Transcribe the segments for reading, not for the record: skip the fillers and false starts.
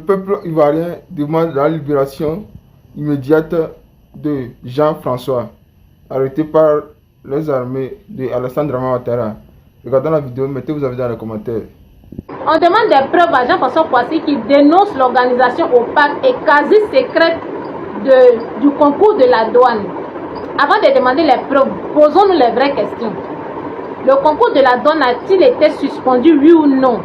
peuple ivoirien demande la libération immédiate de Jean-François, arrêté par les armées de Alassane Dramane Ouattara. Regardons la vidéo, mettez vos avis dans les commentaires. On demande des preuves à Jean-François Kouassi qui dénonce l'organisation opaque et quasi secrète du concours de la douane. Avant de demander les preuves, posons-nous les vraies questions. Le concours de la douane a-t-il été suspendu, oui ou non?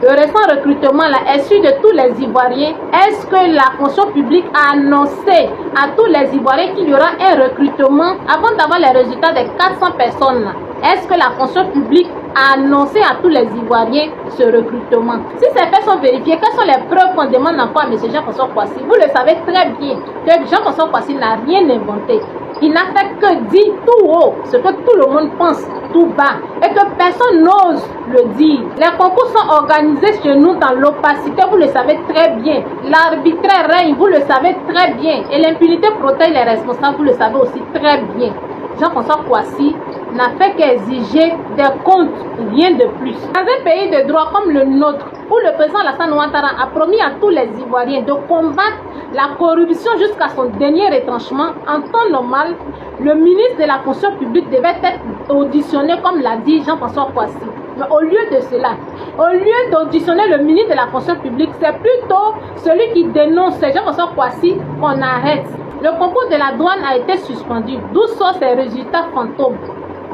Le récent recrutement là est su de tous les Ivoiriens. Est-ce que la fonction publique a annoncé à tous les Ivoiriens qu'il y aura un recrutement avant d'avoir les résultats des 400 personnes là? Est-ce que la fonction publique a annoncé à tous les Ivoiriens ce recrutement? Si ces faits sont vérifiés, quelles sont les preuves qu'on demande encore à M. Jean-François Kouassi? Vous le savez très bien que Jean-François Kouassi n'a rien inventé. Il n'a fait que dire tout haut ce que tout le monde pense tout bas et que personne n'ose le dire. Les concours sont organisés chez nous dans l'opacité, vous le savez très bien. L'arbitraire règne, vous le savez très bien. Et l'impunité protège les responsables, vous le savez aussi très bien. Jean-François Kouassi n'a fait qu'exiger des comptes, rien de plus. Dans un pays de droit comme le nôtre, où le président Alassane Ouattara a promis à tous les Ivoiriens de combattre la corruption jusqu'à son dernier retranchement, en temps normal, le ministre de la fonction publique devait être auditionné comme l'a dit Jean-François Kouassi. Mais au lieu de cela, au lieu d'auditionner le ministre de la fonction publique, c'est plutôt celui qui dénonce Jean-François Kouassi qu'on arrête. Le concours de la douane a été suspendu. D'où sont ces résultats fantômes?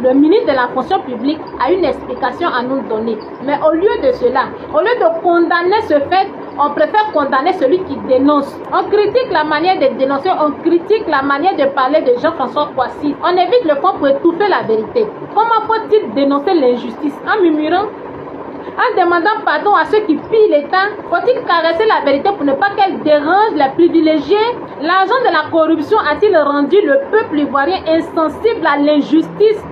Le ministre de la fonction publique a une explication à nous donner. Mais au lieu de cela, au lieu de condamner ce fait, on préfère condamner celui qui dénonce. On critique la manière de dénoncer, on critique la manière de parler de Jean-François Kouassi. On évite le fond pour étouffer la vérité. Comment faut-il dénoncer l'injustice? En murmurant? En demandant pardon à ceux qui pillent l'État? Faut-il caresser la vérité pour ne pas qu'elle dérange les privilégiés? L'argent de la corruption a-t-il rendu le peuple ivoirien insensible à l'injustice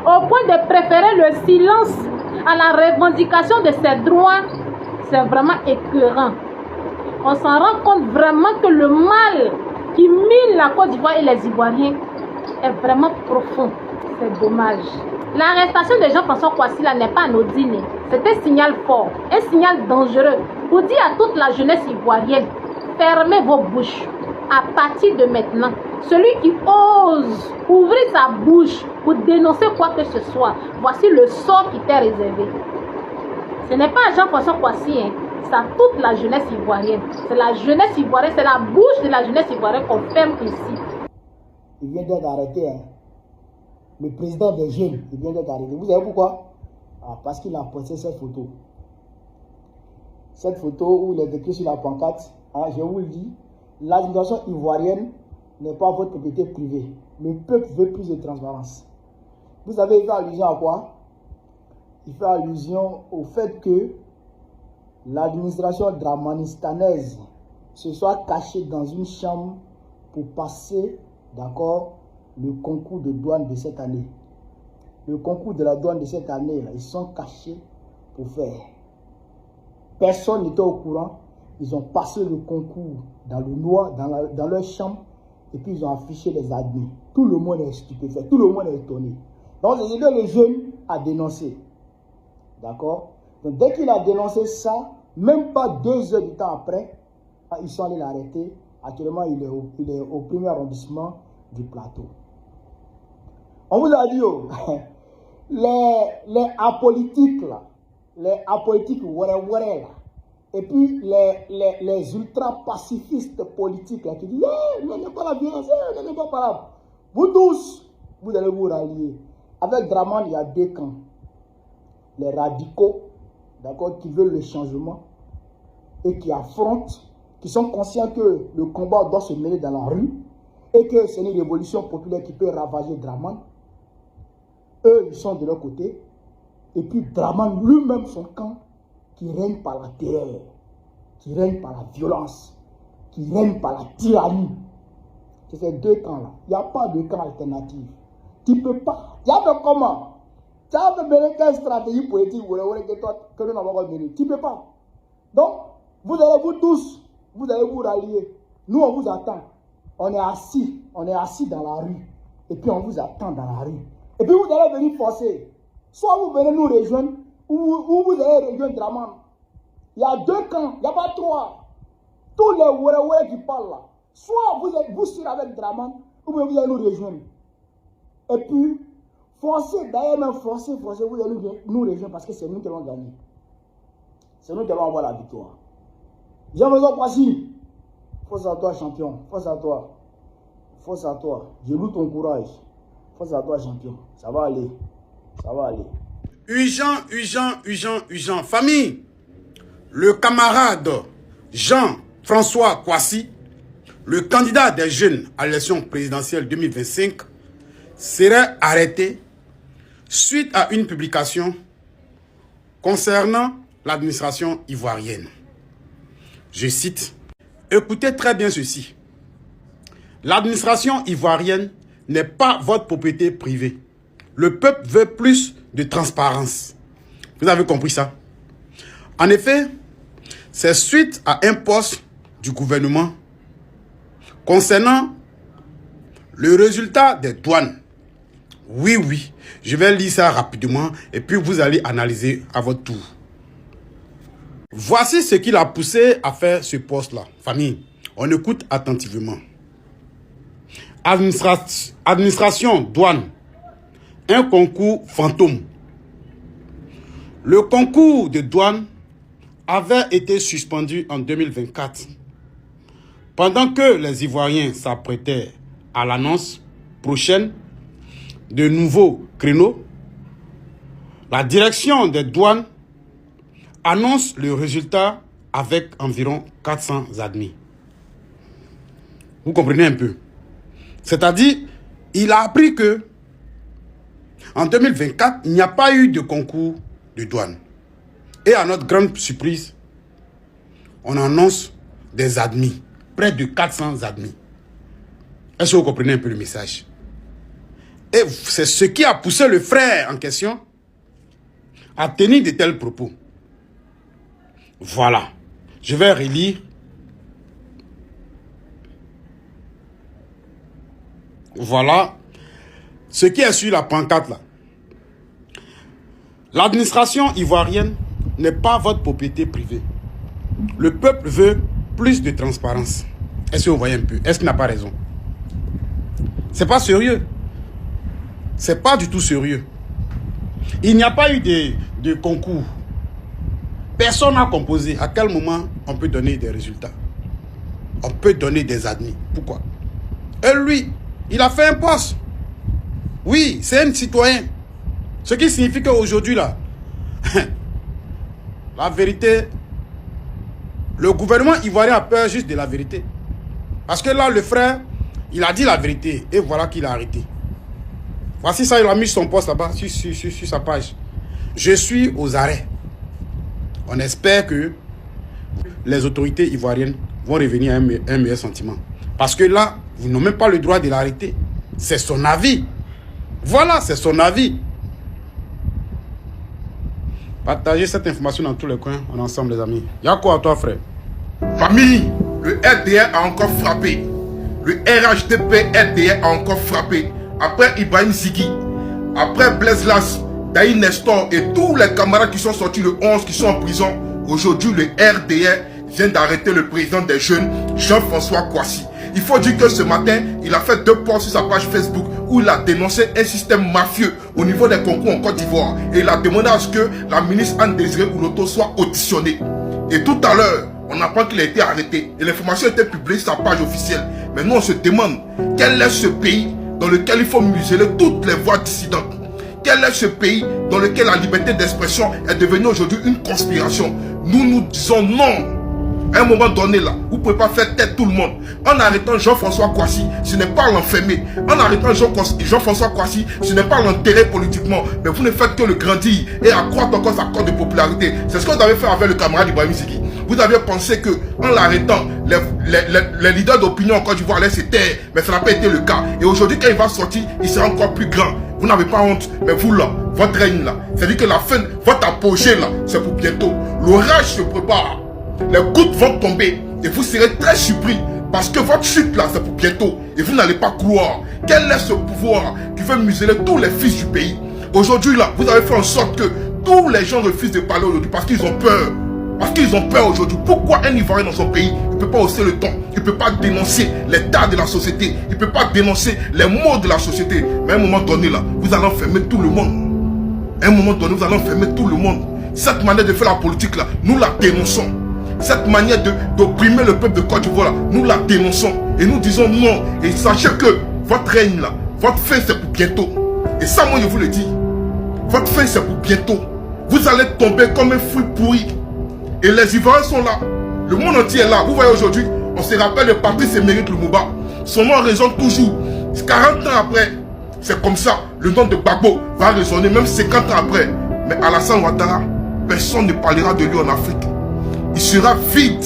au point de préférer le silence à la revendication de ses droits? C'est vraiment écœurant. On s'en rend compte vraiment que le mal qui mine la Côte d'Ivoire et les Ivoiriens est vraiment profond. C'est dommage. L'arrestation de Jean-François Kouassi n'est pas anodine. C'est un signal fort, un signal dangereux pour dire à toute la jeunesse ivoirienne, fermez vos bouches. À partir de maintenant, celui qui ose ouvrir sa bouche pour dénoncer quoi que ce soit, voici le sort qui t'est réservé. Ce n'est pas Jean-François Kouassi, c'est à toute la jeunesse ivoirienne. C'est la jeunesse ivoirienne, c'est la bouche de la jeunesse ivoirienne qu'on ferme ici. Il vient d'être arrêté, Le président des jeunes, il vient d'être arrêté. Vous savez pourquoi? Parce qu'il a posté cette photo. Cette photo où il est écrit sur la pancarte, je vous le dis, l'administration ivoirienne n'est pas votre propriété privée. Le peuple veut plus de transparence. Vous avez fait allusion à quoi? Il fait allusion au fait que l'administration dramanistanaise se soit cachée dans une chambre pour passer, d'accord, le concours de douane de cette année. Le concours de la douane de cette année, là, ils sont cachés pour faire. Personne n'était au courant. Ils ont passé le concours dans le noir, dans leur chambre, et puis ils ont affiché les admis. Tout le monde est stupéfait, tout le monde est étonné. Donc, c'est ce que le jeune a dénoncé. D'accord? Donc, dès qu'il a dénoncé ça, même pas 2 heures du temps après, ils sont allés l'arrêter. Actuellement, il est au premier arrondissement du plateau. On vous a dit, les apolitiques, là, les apolitiques, là, et puis les ultra-pacifistes politiques là, qui disent non, n'est pas la violence, non, n'est pas par là. Vous tous, vous allez vous rallier. Avec Dramane, il y a 2 camps. Les radicaux, d'accord, qui veulent le changement et qui affrontent, qui sont conscients que le combat doit se mener dans la rue et que c'est une révolution populaire qui peut ravager Dramane. Eux, ils sont de leur côté. Et puis Dramane lui-même, son camp, qui règne par la terreur, qui règne par la violence, qui règne par la tyrannie. C'est ces 2 camps-là. Il n'y a pas de camp alternatif. Tu ne peux pas. Tu as fait comment? Tu as fait quelle stratégie politique que nous n'avons pas mené? Tu ne peux pas. Donc, vous allez vous tous, vous allez vous rallier. Nous, on vous attend. On est assis dans la rue. Et puis on vous attend dans la rue. Et puis vous allez venir forcer. Soit vous venez nous rejoindre, ou vous allez rejoindre Dramane. Il y a 2 camps, il n'y a pas 3. tous les Wéré qui parlent là, soit vous serez avec Draman, ou bien vous allez nous rejoindre. Et puis, forcez, d'ailleurs même forcez, vous allez nous rejoindre parce que c'est nous qui allons gagner. C'est nous qui allons avoir la victoire. Jean-François Kwasi, force à toi champion, force à toi. Force à toi, je loue ton courage. Force à toi champion, ça va aller. Ça va aller. Urgent. Famille, le camarade Jean-François Kwasi, le candidat des jeunes à l'élection présidentielle 2025, serait arrêté suite à une publication concernant l'administration ivoirienne. Je cite, « Écoutez très bien ceci. L'administration ivoirienne n'est pas votre propriété privée. Le peuple veut plus de transparence. » Vous avez compris ça? En effet, c'est suite à un poste du gouvernement concernant le résultat des douanes. Oui, je vais lire ça rapidement et puis vous allez analyser à votre tour. Voici ce qui l'a poussé à faire ce poste-là. Famille, on écoute attentivement. Administration douane, un concours fantôme. Le concours de douane avait été suspendu en 2024. Pendant que les Ivoiriens s'apprêtaient à l'annonce prochaine de nouveaux créneaux, la direction des douanes annonce le résultat avec environ 400 admis. Vous comprenez un peu? C'est-à-dire, il a appris que en 2024, il n'y a pas eu de concours de douane. Et à notre grande surprise, on annonce des admis, près de 400 admis. Est-ce que vous comprenez un peu le message? Et c'est ce qui a poussé le frère en question à tenir de tels propos. Voilà, je vais relire. Voilà ce qui est sur la pancarte là. L'administration ivoirienne n'est pas votre propriété privée. Le peuple veut plus de transparence. Est-ce que vous voyez un peu? Est-ce qu'il n'a pas raison? C'est pas sérieux. C'est pas du tout sérieux. Il n'y a pas eu de concours. Personne n'a composé. À quel moment on peut donner des résultats? On peut donner des admis. Pourquoi? Et lui, il a fait un poste. Oui, c'est un citoyen. Ce qui signifie qu'aujourd'hui, là, la vérité, le gouvernement ivoirien a peur juste de la vérité. Parce que là, le frère, il a dit la vérité. Et voilà qu'il a arrêté. Voici ça, il a mis son poste là-bas, sur sa page. Je suis aux arrêts. On espère que les autorités ivoiriennes vont revenir à un meilleur sentiment. Parce que là, vous n'avez même pas le droit de l'arrêter. C'est son avis. Voilà, c'est son avis. Partagez cette information dans tous les coins. On est ensemble, les amis. Y'a quoi à toi, frère? Famille, le RDR a encore frappé. Le RHDP RDR a encore frappé. Après Ibrahim Zigui, après Blaise Las, Daï Nestor et tous les camarades qui sont sortis le 11, qui sont en prison, aujourd'hui le RDR vient d'arrêter le président des jeunes, Jean-François Kwasi. Il faut dire que ce matin, il a fait 2 posts sur sa page Facebook où il a dénoncé un système mafieux au niveau des concours en Côte d'Ivoire. Et il a demandé à ce que la ministre Anne-Désirée Ouloto soit auditionnée. Et tout à l'heure, on apprend qu'il a été arrêté. Et l'information a été publiée sur sa page officielle. Mais nous, on se demande, quel est ce pays dans lequel il faut museler toutes les voix dissidentes? Quel est ce pays dans lequel la liberté d'expression est devenue aujourd'hui une conspiration? Nous disons non. À un moment donné là, vous ne pouvez pas faire tête tout le monde. En arrêtant Jean-François Kwasi, ce n'est pas l'enfermer. En arrêtant Jean-François Kwasi, ce n'est pas l'enterrer politiquement. Mais vous ne faites que le grandir et accroître encore sa cote de popularité. C'est ce que vous avez fait avec le camarade Ibrahim Zigui. Vous aviez pensé que en l'arrêtant, les leaders d'opinion en Côte d'Ivoire allaient se taire. Mais ça n'a pas été le cas. Et aujourd'hui, quand il va sortir, il sera encore plus grand. Vous n'avez pas honte. Mais vous là, votre règne là, c'est-à-dire que la fin, votre apogée là, c'est pour bientôt. L'orage se prépare. Les gouttes vont tomber et vous serez très surpris parce que votre chute là c'est pour bientôt et vous n'allez pas croire. Quel est ce pouvoir qui veut museler tous les fils du pays? Aujourd'hui là, vous avez fait en sorte que tous les gens refusent de parler aujourd'hui parce qu'ils ont peur. Parce qu'ils ont peur aujourd'hui. Pourquoi un Ivoirien dans son pays, il ne peut pas hausser le ton, il ne peut pas dénoncer l'état de la société, il ne peut pas dénoncer les maux de la société. Mais à un moment donné, là, vous allez enfermer tout le monde. À un moment donné, vous allez enfermer tout le monde. Cette manière de faire la politique, là, nous la dénonçons. Cette manière d'opprimer le peuple de Côte d'Ivoire, nous la dénonçons. Et nous disons non. Et sachez que votre règne, là, votre fin, c'est pour bientôt. Et ça, moi, je vous le dis. Votre fin, c'est pour bientôt. Vous allez tomber comme un fruit pourri. Et les Ivoiriens sont là. Le monde entier est là. Vous voyez aujourd'hui, on se rappelle le parti Sémérite Lumumba. Son nom résonne toujours. 40 ans après, c'est comme ça. Le nom de Gbagbo va résonner même 50 ans après. Mais Alassane Ouattara, personne ne parlera de lui en Afrique. Il sera vide.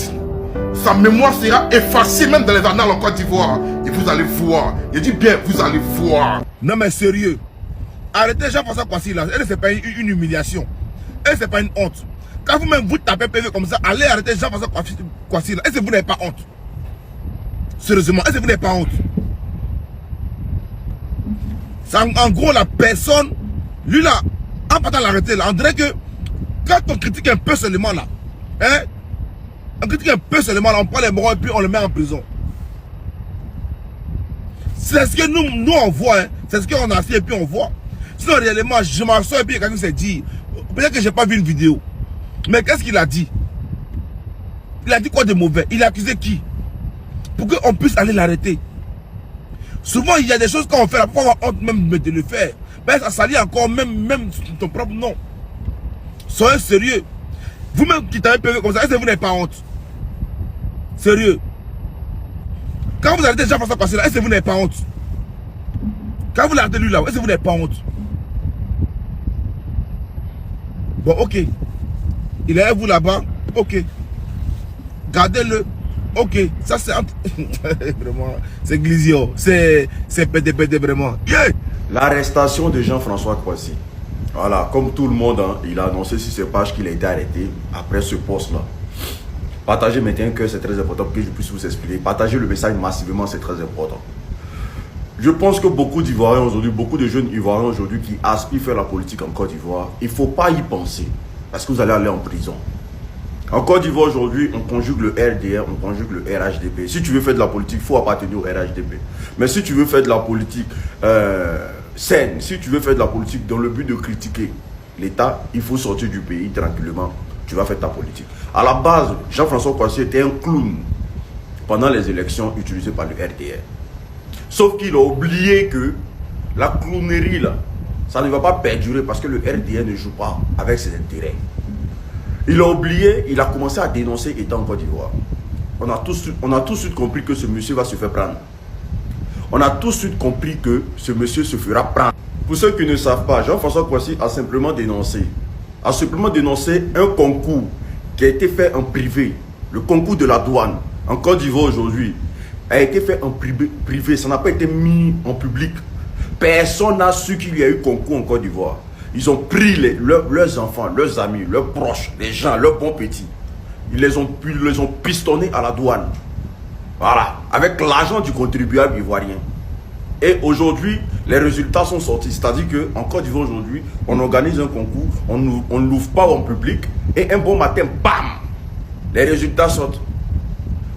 Sa mémoire sera effacée même dans les annales en Côte d'Ivoire. Et vous allez voir. Je dis bien, vous allez voir. Non mais sérieux. Arrêtez Jean-François Kouassi là. Elle, c'est pas une humiliation. Elle, c'est pas une honte. Quand vous-même vous tapez PV comme ça, allez arrêter Jean-François Kouassi là. Est-ce que vous n'avez pas honte? Sérieusement, est-ce que vous n'avez pas honte? En gros, la personne, lui là, en partant l'arrêter là, on dirait que quand on critique un peu seulement là, hein, on critique un peu seulement là, on prend les morts et puis on le met en prison. C'est ce que nous on voit, hein. C'est ce qu'on a fait et puis on voit. Sinon réellement, je m'en sors et puis quelqu'un s'est dit, peut-être que j'ai pas vu une vidéo. Mais qu'est-ce qu'il a dit? Il a dit quoi de mauvais? Il a accusé qui? Pour qu'on puisse aller l'arrêter. Souvent, il y a des choses qu'on fait, là, pour avoir honte même de le faire. Ben, ça salit encore même ton propre nom. Soyez sérieux. Vous-même qui t'avez payé comme ça, est-ce que vous n'avez pas honte? Sérieux. Quand vous arrêtez Jean-François Kouassi là, est-ce que vous n'avez pas honte? Quand vous l'arrêtez lui là, est-ce que vous n'avez pas honte? Bon, ok. Il est à vous là-bas, ok. Gardez-le, ok. Ça c'est vraiment, c'est Glisio, c'est pédé vraiment. Yeah. L'arrestation de Jean-François Kouassi. Voilà, comme tout le monde, hein, il a annoncé sur ses pages qu'il a été arrêté après ce poste-là. Partagez maintenant que c'est très important pour que je puisse vous expliquer. Partagez le message massivement, c'est très important. Je pense que beaucoup d'Ivoiriens aujourd'hui, beaucoup de jeunes Ivoiriens aujourd'hui qui aspirent faire la politique en Côte d'Ivoire, il ne faut pas y penser. Parce que vous allez aller en prison. En Côte d'Ivoire aujourd'hui, on conjugue le RDR, on conjugue le RHDP. Si tu veux faire de la politique, il faut appartenir au RHDP. Mais si tu veux faire de la politique saine, si tu veux faire de la politique dans le but de critiquer l'État, il faut sortir du pays tranquillement. Tu vas faire ta politique. À la base, Jean-François Kouassi était un clown pendant les élections utilisées par le RDR. Sauf qu'il a oublié que la clownerie là, ça ne va pas perdurer parce que le RDR ne joue pas avec ses intérêts. Il a oublié, il a commencé à dénoncer étant en Côte d'Ivoire. On a tout de suite compris que ce monsieur va se faire prendre. On a tout de suite compris que ce monsieur se fera prendre. Pour ceux qui ne savent pas, Jean-François Kouassi a simplement dénoncé un concours qui a été fait en privé. Le concours de la douane en Côte d'Ivoire aujourd'hui a été fait en privé. Ça n'a pas été mis en public. Personne n'a su qu'il y a eu concours en Côte d'Ivoire. Ils ont pris leurs enfants, leurs amis, leurs proches, les gens, leurs bons petits. Ils les ont pistonnés à la douane. Voilà, avec l'argent du contribuable ivoirien. Et aujourd'hui, les résultats sont sortis. C'est-à-dire qu'en Côte d'Ivoire aujourd'hui, on organise un concours, on ne l'ouvre pas en public. Et un bon matin, bam, les résultats sortent.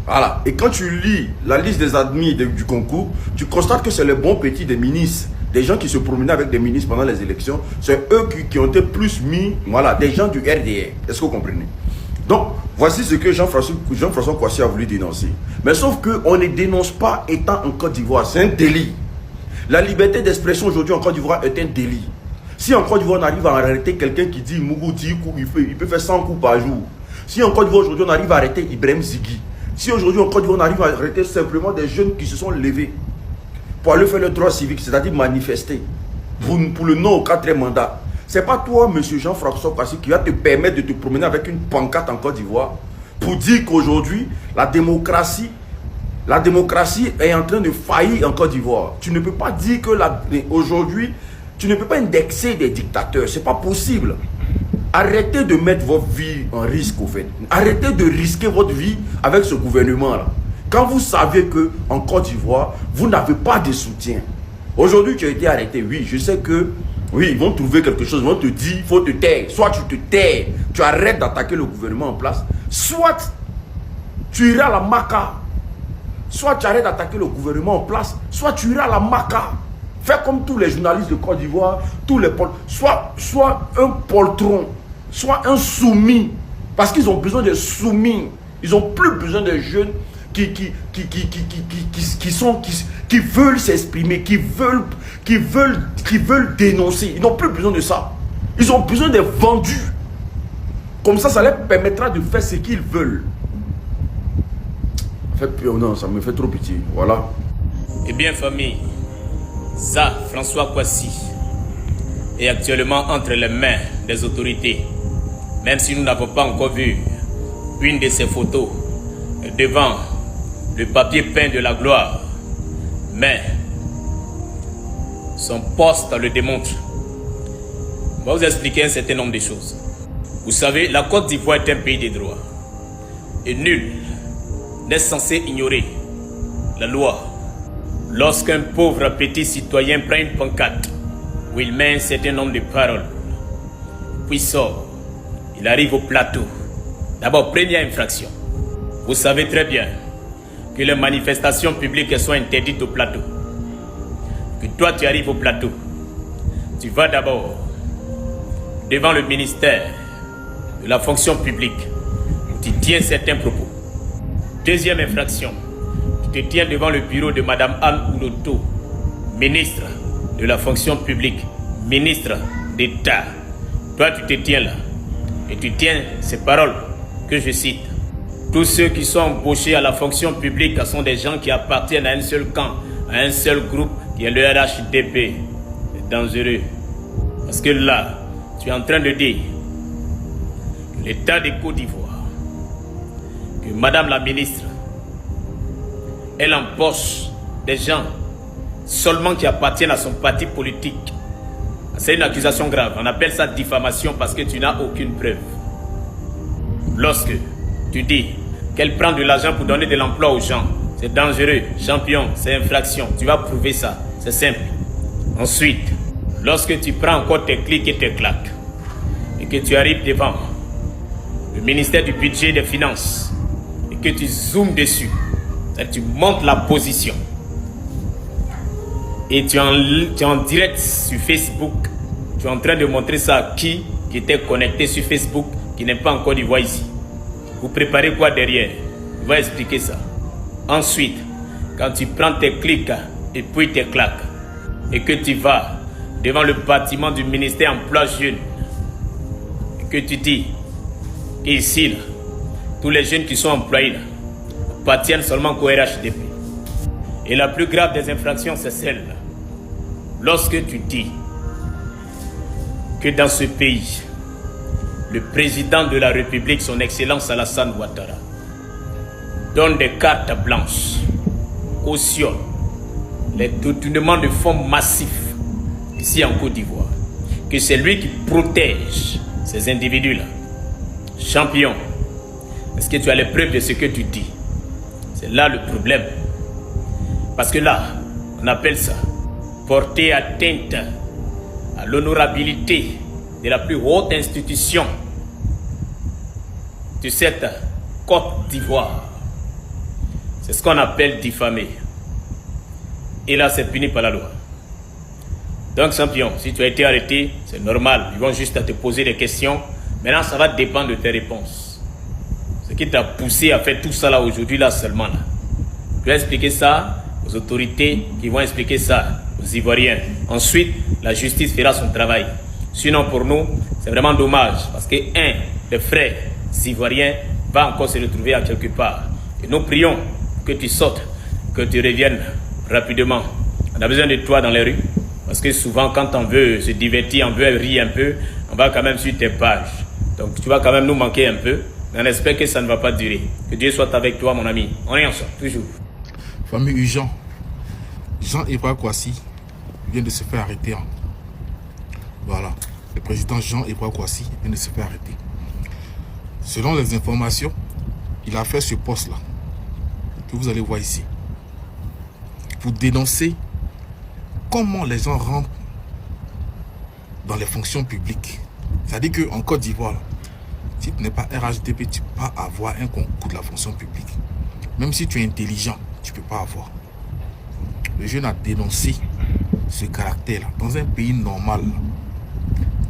Voilà. Et quand tu lis la liste des admis du concours, tu constates que c'est les bons petits des ministres. Des gens qui se promenaient avec des ministres pendant les élections. C'est eux qui ont été plus mis, voilà, des gens du RDR. Est-ce que vous comprenez? Donc, voici ce que Jean-François Kouassi a voulu dénoncer. Mais sauf qu'on ne dénonce pas étant en Côte d'Ivoire. C'est un délit. La liberté d'expression aujourd'hui en Côte d'Ivoire est un délit. Si en Côte d'Ivoire on arrive à arrêter quelqu'un qui dit Mougou 10 coups, il peut faire 100 coups par jour. Si en Côte d'Ivoire aujourd'hui on arrive à arrêter Ibrahim Zigui. Si aujourd'hui en Côte d'Ivoire on arrive à arrêter simplement des jeunes qui se sont levés pour aller faire le droit civique, c'est-à-dire manifester pour le non au 4e mandat. C'est pas toi, monsieur Jean-François Kouassi, qui va te permettre de te promener avec une pancarte en Côte d'Ivoire pour dire qu'aujourd'hui, la démocratie est en train de faillir en Côte d'Ivoire. Tu ne peux pas dire que aujourd'hui, tu ne peux pas indexer des dictateurs. C'est pas possible. Arrêtez de mettre votre vie en risque, au fait. Arrêtez de risquer votre vie avec ce gouvernement-là. Quand vous savez qu'en Côte d'Ivoire, vous n'avez pas de soutien. Aujourd'hui, tu as été arrêté. Oui, je sais que Oui, ils vont trouver quelque chose, ils vont te dire, il faut te taire. Soit tu te tais, tu arrêtes d'attaquer le gouvernement en place, soit tu iras à la Maca. Soit tu arrêtes d'attaquer le gouvernement en place, soit tu iras à la Maca. Fais comme tous les journalistes de Côte d'Ivoire, tous les soit un poltron, soit un soumis. Parce qu'ils ont besoin de soumis. Ils n'ont plus besoin de jeunes qui veulent s'exprimer, qui veulent dénoncer. Ils n'ont plus besoin de ça. Ils ont besoin des vendus. Comme ça leur permettra de faire ce qu'ils veulent. Non, ça me fait trop pitié. Voilà. Eh bien, famille, ça, François Kwasi, est actuellement entre les mains des autorités. Même si nous n'avons pas encore vu une de ces photos devant le papier peint de la gloire. Mais son poste le démontre. Je vais vous expliquer un certain nombre de choses. Vous savez, la Côte d'Ivoire est un pays de droit. Et nul n'est censé ignorer la loi. Lorsqu'un pauvre petit citoyen prend une pancarte où il met un certain nombre de paroles, puis sort, il arrive au plateau. D'abord, première infraction. Vous savez très bien que les manifestations publiques sont interdites au plateau. Que toi, tu arrives au plateau. Tu vas d'abord devant le ministère de la fonction publique. Tu tiens certains propos. Deuxième infraction. Tu te tiens devant le bureau de Madame Anne Ouloto, ministre de la fonction publique, ministre d'État. Toi, tu te tiens là. Et tu tiens ces paroles que je cite. Tous ceux qui sont embauchés à la fonction publique sont des gens qui appartiennent à un seul camp, à un seul groupe qui est le RHDP. C'est dangereux. Parce que là, tu es en train de dire que l'État de Côte d'Ivoire, que Madame la ministre, elle empoche des gens seulement qui appartiennent à son parti politique. C'est une accusation grave. On appelle ça diffamation parce que tu n'as aucune preuve. Lorsque tu dis qu'elle prend de l'argent pour donner de l'emploi aux gens, c'est dangereux, champion, c'est infraction. Tu vas prouver ça, c'est simple. Ensuite, lorsque tu prends encore tes clics et tes claques et que tu arrives devant le ministère du budget et des finances et que tu zoomes dessus, tu montes la position et tu es en direct sur Facebook, tu es en train de montrer ça à qui était connecté sur Facebook, qui n'est pas encore d'Ivoire ici. Vous préparez quoi derrière? Je vais expliquer ça. Ensuite, quand tu prends tes clics et puis tes claques et que tu vas devant le bâtiment du ministère Emploi Jeune et que tu dis ici, là, tous les jeunes qui sont employés là, appartiennent seulement qu'au RHDP. Et la plus grave des infractions, c'est celle-là. Lorsque tu dis que dans ce pays, le président de la République, son Excellence Alassane Ouattara, donne des cartes blanches, cautionne les détournements de fonds massifs ici en Côte d'Ivoire, que c'est lui qui protège ces individus-là. Champion, est-ce que tu as les preuves de ce que tu dis? C'est là le problème. Parce que là, on appelle ça porter atteinte à l'honorabilité de la plus haute institution de cette Côte d'Ivoire. C'est ce qu'on appelle diffamer. Et là, c'est puni par la loi. Donc, champion, si tu as été arrêté, c'est normal. Ils vont juste te poser des questions. Maintenant, ça va dépendre de tes réponses. Ce qui t'a poussé à faire tout ça là aujourd'hui, là seulement là. Tu vas expliquer ça aux autorités qui vont expliquer ça aux Ivoiriens. Ensuite, la justice fera son travail. Sinon, pour nous, c'est vraiment dommage parce qu'un des frères ivoiriens va encore se retrouver à quelque part. Et nous prions que tu sortes, que tu reviennes rapidement. On a besoin de toi dans les rues parce que souvent, quand on veut se divertir, on veut rire un peu, on va quand même sur tes pages. Donc, tu vas quand même nous manquer un peu. Mais on espère que ça ne va pas durer. Que Dieu soit avec toi, mon ami. On est ensemble, toujours. Famille Ujan, Jean-Évra Kwasi vient de se faire arrêter. Voilà. Le président Jean-Évra Kwasi vient de se faire arrêter. Selon les informations, il a fait ce poste-là, que vous allez voir ici, pour dénoncer comment les gens rentrent dans les fonctions publiques. C'est-à-dire qu'en Côte d'Ivoire, si tu n'es pas RHDP, tu ne peux pas avoir un concours de la fonction publique. Même si tu es intelligent, tu ne peux pas avoir. Le jeune a dénoncé ce caractère-là. Dans un pays normal,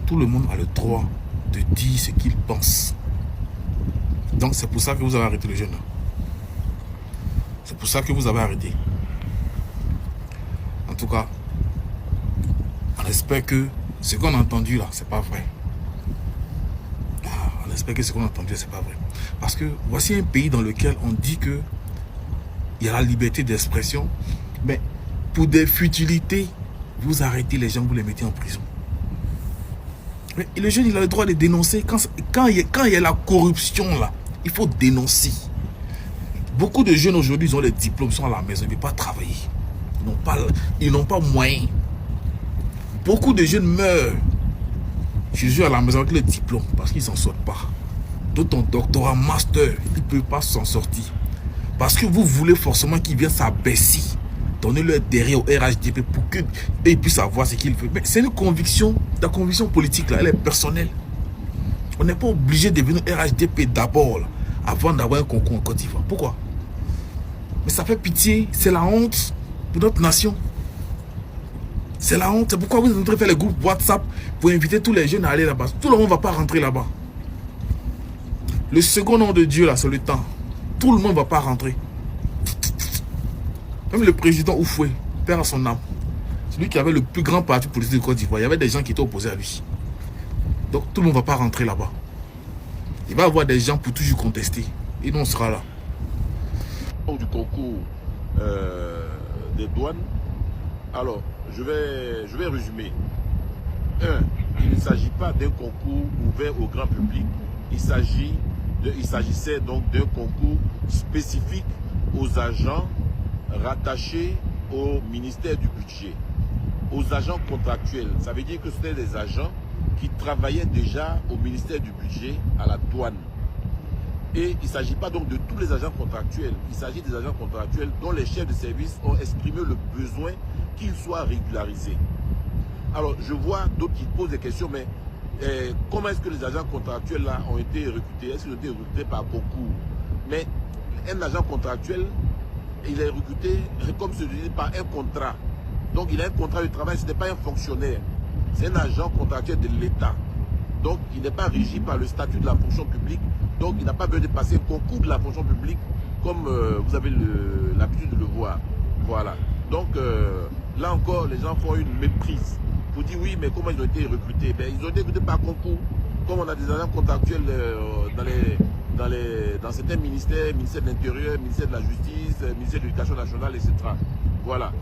tout le monde a le droit de dire ce qu'il pense. Donc c'est pour ça que vous avez arrêté le jeune. C'est pour ça que vous avez arrêté. En tout cas, on espère que ce qu'on a entendu là, c'est pas vrai. On espère que ce qu'on a entendu, c'est pas vrai. Parce que voici un pays dans lequel on dit que il y a la liberté d'expression, mais pour des futilités, vous arrêtez les gens, vous les mettez en prison. Mais le jeune, il a le droit de dénoncer. Quand il y a la corruption là, il faut dénoncer. Beaucoup de jeunes aujourd'hui, ils ont les diplômes, ils sont à la maison, ils ne veulent pas travailler. Ils n'ont pas moyen. Beaucoup de jeunes meurent chez eux à la maison avec les diplômes parce qu'ils ne s'en sortent pas. D'autres ont doctorat, master, ils ne peuvent pas s'en sortir. Parce que vous voulez forcément qu'ils viennent s'abaisser. Donnez-leur derrière au RHDP pour qu'ils puissent savoir ce qu'ils veulent. Mais c'est une conviction, la conviction politique là, elle est personnelle. On n'est pas obligé de devenir RHDP d'abord avant d'avoir un concours en Côte d'Ivoire. Pourquoi? Mais ça fait pitié, c'est la honte pour notre nation. C'est la honte. C'est pourquoi vous êtes en train de faire les groupes WhatsApp pour inviter tous les jeunes à aller là-bas. Tout le monde ne va pas rentrer là-bas. Le second nom de Dieu là, c'est le temps. Tout le monde ne va pas rentrer. Même le président Oufoué, perd à son âme. C'est lui qui avait le plus grand parti politique de Côte d'Ivoire. Il y avait des gens qui étaient opposés à lui. Donc tout le monde ne va pas rentrer là-bas. Il va y avoir des gens pour toujours contester. Et nous, on sera là. Du concours des douanes. Alors, je vais résumer. Il ne s'agit pas d'un concours ouvert au grand public. Il s'agissait donc d'un concours spécifique aux agents rattachés au ministère du budget, aux agents contractuels. Ça veut dire que c'était des agents qui travaillaient déjà au ministère du budget, à la douane. Et il ne s'agit pas donc de tous les agents contractuels, il s'agit des agents contractuels dont les chefs de service ont exprimé le besoin qu'ils soient régularisés. Alors je vois d'autres qui posent des questions, mais comment est-ce que les agents contractuels là ont été recrutés? Est-ce qu'ils ont été recrutés par concours? Mais un agent contractuel, il est recruté comme se dit par un contrat. Donc il a un contrat de travail, ce n'est pas un fonctionnaire. C'est un agent contractuel de l'État. Donc il n'est pas régi par le statut de la fonction publique. Donc il n'a pas besoin de passer un concours de la fonction publique comme vous avez l'habitude de le voir. Voilà. Donc là encore, les gens font une méprise. Pour dire oui, mais comment ils ont été recrutés? Ils ont été recrutés par concours. Comme on a des agents contractuels dans certains ministères, ministère de l'Intérieur, ministère de la Justice, ministère de l'Éducation nationale, etc. Voilà.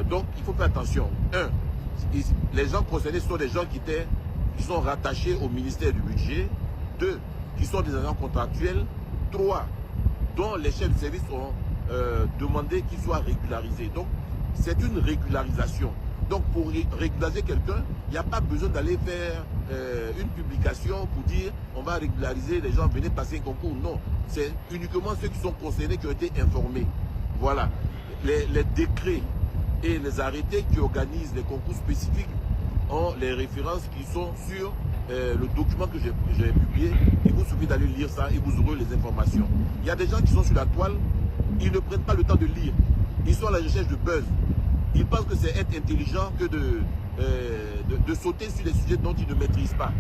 Donc il faut faire attention. Les gens concernés sont des gens qui sont rattachés au ministère du budget. 2, qui sont des agents contractuels. 3, dont les chefs de service ont demandé qu'ils soient régularisés. Donc c'est une régularisation. Donc pour régulariser quelqu'un, il n'y a pas besoin d'aller faire une publication pour dire on va régulariser les gens, venez passer un concours. Non, c'est uniquement ceux qui sont concernés qui ont été informés. Voilà. Les décrets et les arrêtés qui organisent les concours spécifiques ont les références qui sont sur le document que j'ai publié. Il vous suffit d'aller lire ça et vous aurez les informations. Il y a des gens qui sont sur la toile, ils ne prennent pas le temps de lire. Ils sont à la recherche de buzz. Ils pensent que c'est être intelligent que de sauter sur des sujets dont ils ne maîtrisent pas.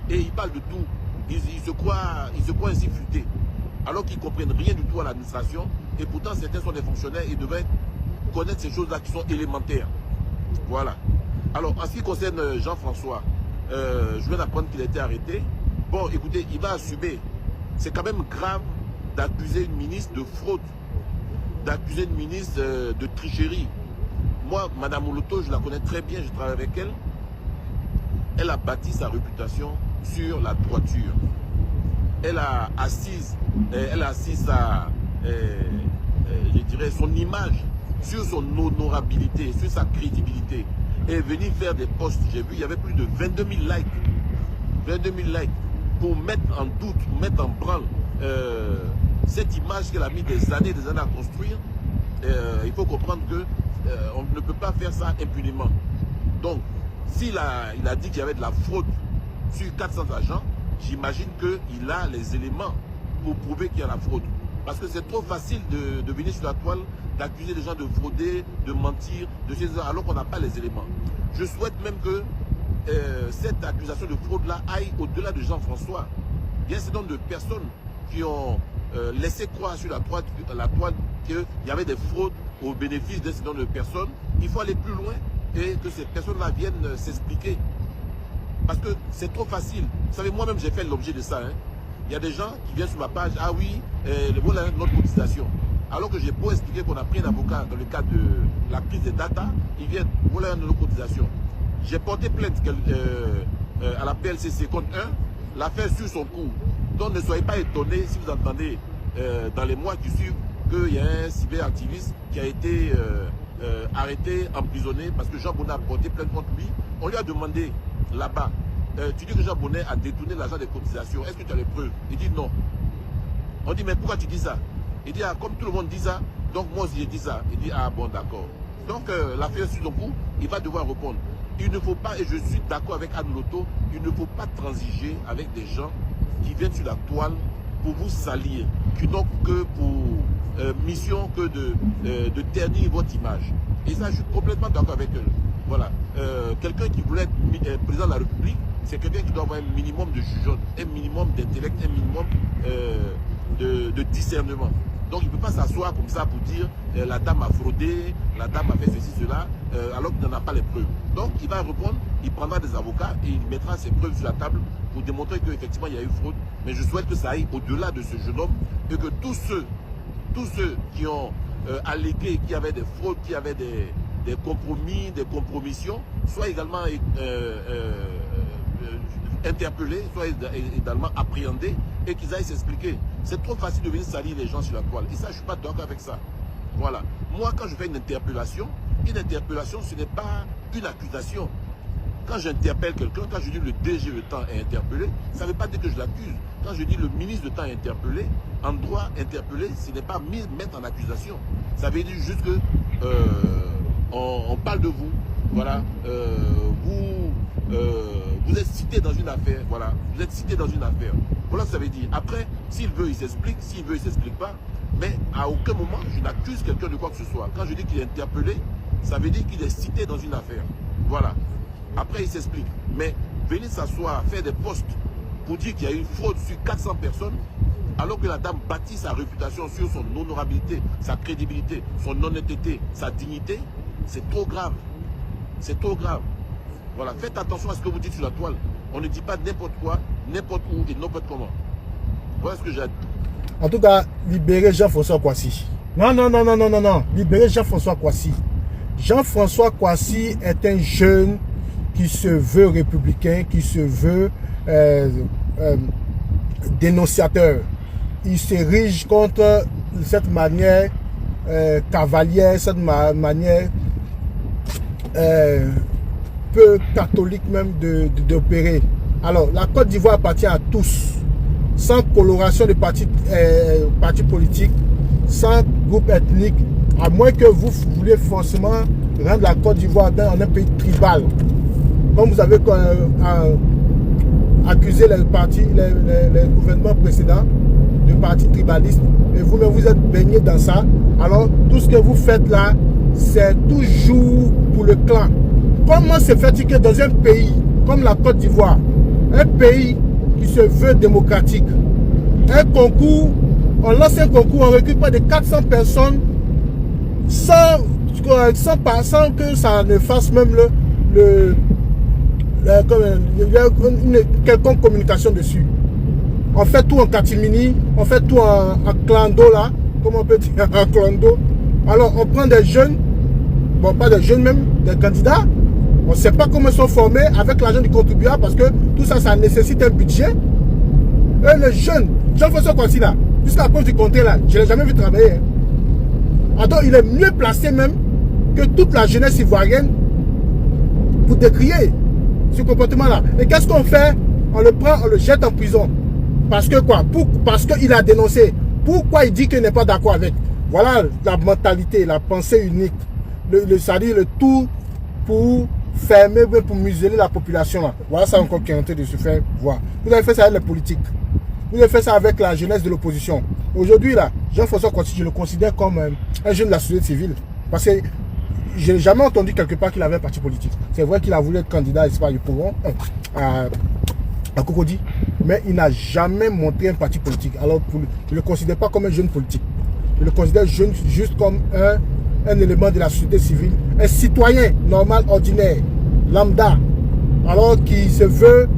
Et ils parlent de tout. Ils se croient ainsi futés. Alors qu'ils ne comprennent rien du tout à l'administration. Et pourtant, certains sont des fonctionnaires et devraient connaître ces choses-là qui sont élémentaires. Voilà. Alors, en ce qui concerne Jean-François, je viens d'apprendre qu'il a été arrêté. Bon, écoutez, il va assumer. C'est quand même grave d'accuser une ministre de fraude, d'accuser une ministre de tricherie. Moi, Madame Oloto, je la connais très bien, je travaille avec elle. Elle a bâti sa réputation sur la droiture. Elle a assis je dirais, son image sur son honorabilité, sur sa crédibilité. Et venir faire des posts, j'ai vu, il y avait plus de 22 000 likes. 22 000 likes pour mettre en doute, pour mettre en branle cette image qu'elle a mis des années à construire. Il faut comprendre que on ne peut pas faire ça impunément. Donc, s'il a dit qu'il y avait de la fraude sur 400 agents, j'imagine qu'il a les éléments pour prouver qu'il y a la fraude. Parce que c'est trop facile de venir sur la toile, d'accuser les gens de frauder, de mentir, alors qu'on n'a pas les éléments. Je souhaite même que cette accusation de fraude-là aille au-delà de Jean-François. Il y a un certain nombre de personnes qui ont laissé croire sur la toile qu'il y avait des fraudes au bénéfice d'un certain nombre de personnes. Il faut aller plus loin et que ces personnes-là viennent s'expliquer. Parce que c'est trop facile. Vous savez, moi-même, j'ai fait l'objet de ça. Hein. Il y a des gens qui viennent sur ma page, ah oui, voilà notre cotisation. Alors que j'ai beau expliquer qu'on a pris un avocat dans le cadre de la crise des data, ils viennent, voilà notre cotisation. J'ai porté plainte à la PLCC contre l'affaire sur son cours. Donc ne soyez pas étonnés si vous entendez dans les mois qui suivent qu'il y a un cyberactiviste qui a été arrêté, emprisonné, parce que Jean Bonnet a porté plainte contre lui. On lui a demandé là-bas, tu dis que Jean Bonnet a détourné l'argent des cotisations, est-ce que tu as les preuves? Il dit non. On dit mais pourquoi tu dis ça? Il dit ah, comme tout le monde dit ça, donc moi aussi j'ai dit ça. Il dit ah bon d'accord. Donc l'affaire sur son coup, il va devoir répondre. Il ne faut pas, et je suis d'accord avec Anne Loto, il ne faut pas transiger avec des gens qui viennent sur la toile pour vous salir, qui n'ont que pour mission que de ternir votre image. Et ça, je suis complètement d'accord avec eux. Voilà. Quelqu'un qui voulait être président de la République, c'est quelqu'un qui doit avoir un minimum de jugeote, un minimum d'intellect, un minimum de discernement. Donc il ne peut pas s'asseoir comme ça pour dire la dame a fraudé, la dame a fait ceci, cela, alors qu'il n'en a pas les preuves. Donc il va répondre, il prendra des avocats et il mettra ses preuves sur la table pour démontrer qu'effectivement il y a eu fraude. Mais je souhaite que ça aille au-delà de ce jeune homme et que tous ceux qui ont allégué qu'il y avait des fraudes, qu'il y avait des compromis, des compromissions, soient également interpellés, soient également appréhendés et qu'ils aillent s'expliquer. C'est trop facile de venir salir les gens sur la toile. Et ça, je ne suis pas d'accord avec ça. Voilà. Moi, quand je fais une interpellation, ce n'est pas une accusation. Quand j'interpelle quelqu'un, quand je dis le DG le temps est interpellé, ça ne veut pas dire que je l'accuse. Quand je dis le ministre de temps est interpellé, en droit interpellé, ce n'est pas mettre en accusation. Ça veut dire juste que on parle de vous. Voilà. Vous êtes cité dans une affaire. Voilà. Vous êtes cité dans une affaire. Voilà ce que ça veut dire. Après, s'il veut, il s'explique. S'il veut, il ne s'explique pas. Mais à aucun moment, je n'accuse quelqu'un de quoi que ce soit. Quand je dis qu'il est interpellé, ça veut dire qu'il est cité dans une affaire. Voilà. Après, il s'explique. Mais venir s'asseoir, faire des posts pour dire qu'il y a une fraude sur 400 personnes, alors que la dame bâtit sa réputation sur son honorabilité, sa crédibilité, son honnêteté, sa dignité, c'est trop grave. C'est trop grave. Voilà. Faites attention à ce que vous dites sur la toile. On ne dit pas n'importe quoi, n'importe où et n'importe comment. Voilà ce que j'ai à dire. En tout cas, libérez Jean-François Kouassi. Non. Libérez Jean-François Kouassi. Jean-François Kouassi est un jeune qui se veut républicain, qui se veut dénonciateur. Il s'érige contre cette manière cavalière, cette manière peu catholique même d'opérer. Alors, la Côte d'Ivoire appartient à tous, sans coloration de partis politiques, sans groupe ethnique, à moins que vous voulez forcément rendre la Côte d'Ivoire en un pays tribal. Comme vous avez accusé les partis, les gouvernements précédents de partis tribalistes, et vous-même vous êtes baigné dans ça. Alors, tout ce que vous faites là, c'est toujours pour le clan. Comment se fait-il que dans un pays comme la Côte d'Ivoire, un pays qui se veut démocratique, un concours, on lance un concours, on recrute pas de 400 personnes sans que ça ne fasse même une quelconque communication dessus. On fait tout en catimini, on fait tout en clando là, comme on peut dire en clando. Alors on prend des jeunes, bon pas des jeunes même, des candidats. On ne sait pas comment ils sont formés avec l'argent du contribuable parce que tout ça, ça nécessite un budget. Et les jeunes, Jean-François Kouassi là, jusqu'à la preuve du comté là, je ne l'ai jamais vu travailler. Alors il est mieux placé même que toute la jeunesse ivoirienne pour décrier ce comportement-là. Et qu'est-ce qu'on fait? On le prend, on le jette en prison. Parce que quoi? Parce qu'il a dénoncé. Pourquoi il dit qu'il n'est pas d'accord avec? Voilà la mentalité, la pensée unique. C'est-à-dire le tout pour fermer pour museler la population. Là. Voilà ça encore qui est en train de se faire voir. Vous avez fait ça avec les politiques. Vous avez fait ça avec la jeunesse de l'opposition. Aujourd'hui, là, Jean-François Kouassi, je le considère comme un jeune de la société civile. Parce que je n'ai jamais entendu quelque part qu'il avait un parti politique. C'est vrai qu'il a voulu être candidat à Cocody, mais il n'a jamais montré un parti politique. Alors, je ne le considère pas comme un jeune politique. Je le considère jeune juste comme un élément de la société civile, un citoyen normal, ordinaire, lambda, alors qui se veut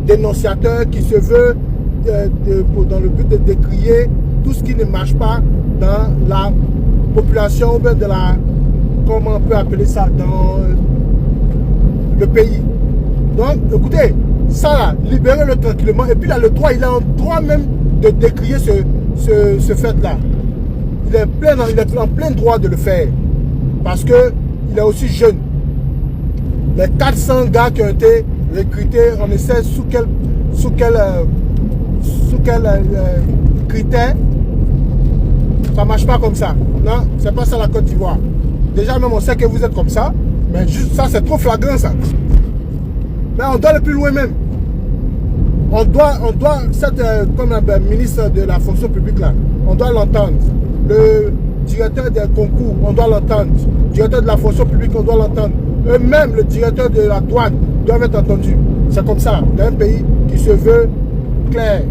dénonciateur, qui se veut dans le but de décrier tout ce qui ne marche pas dans la population, ou bien de la, comment on peut appeler ça, dans le pays. Donc, écoutez, ça là, libérez-le tranquillement. Et puis là, le droit, il a un droit même de décrier ce fait-là. Il est en plein droit de le faire. Parce que il est aussi jeune. Les 400 gars qui ont été recrutés, on essaie sous quel critère. Ça ne marche pas comme ça. Non, c'est pas ça la Côte d'Ivoire. Déjà même on sait que vous êtes comme ça, mais juste ça c'est trop flagrant ça. Mais on doit aller plus loin même. On doit comme le ministre de la fonction publique là, on doit l'entendre. Le directeur des concours, on doit l'entendre. Le directeur de la fonction publique, on doit l'entendre. Eux-mêmes, le directeur de la douane doivent être entendus. C'est comme ça, dans un pays qui se veut clair.